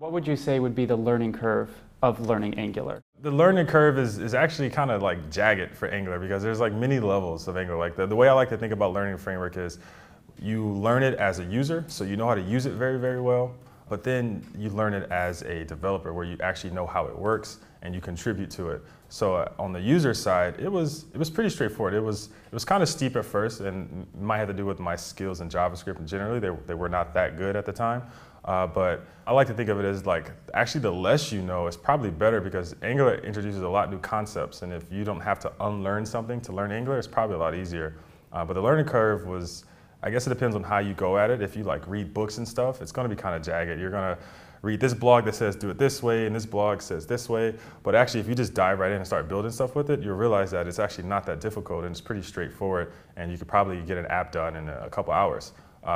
What would you say would be the learning curve of learning Angular? The learning curve is actually kind of like jagged for Angular because there's like many levels of Angular. Like the way I like to think about learning a framework is you learn it as a user, so you know how to use it very, very well, but then you learn it as a developer where you actually know how it works and you contribute to it. So on the user side, it was pretty straightforward. It was kind of steep at first, and it might have to do with my skills in JavaScript, and generally they were not that good at the time. But I like to think of it as like, actually the less you know is probably better because Angular introduces a lot of new concepts, and if you don't have to unlearn something to learn Angular, it's probably a lot easier. But the learning curve was, I guess it depends on how you go at it. If you like read books and stuff, it's gonna be kind of jagged. You're gonna read this blog that says do it this way, and this blog says this way. But actually, if you just dive right in and start building stuff with it, you'll realize that it's actually not that difficult and it's pretty straightforward, and you could probably get an app done in a couple hours.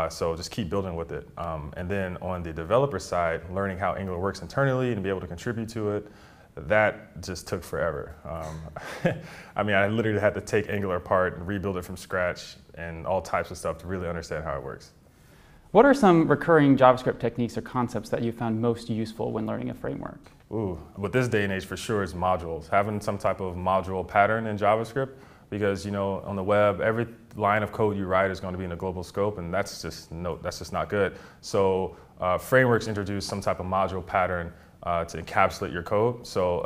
So just keep building with it. And then on the developer side, learning how Angular works internally and be able to contribute to it, that just took forever. I mean, I literally had to take Angular apart and rebuild it from scratch and all types of stuff to really understand how it works. What are some recurring JavaScript techniques or concepts that you found most useful when learning a framework? Ooh, with this day and age for sure is modules. Having some type of module pattern in JavaScript, because on the web, every line of code you write is going to be in a global scope, and that's just not good. So frameworks introduce some type of module pattern to encapsulate your code. So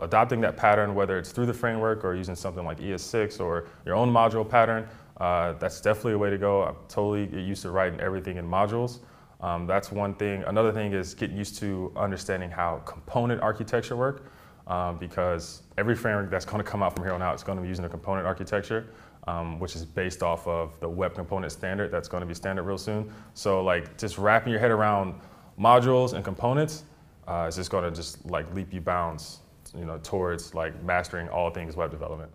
adopting that pattern, whether it's through the framework or using something like ES6 or your own module pattern, that's definitely a way to go. I'm totally used to writing everything in modules. That's one thing. Another thing is getting used to understanding how component architecture work, because every framework that's going to come out from here on out is going to be using a component architecture, which is based off of the web component standard that's going to be standard real soon. So like just wrapping your head around modules and components is just going to just like leap you bounds, towards like mastering all things web development.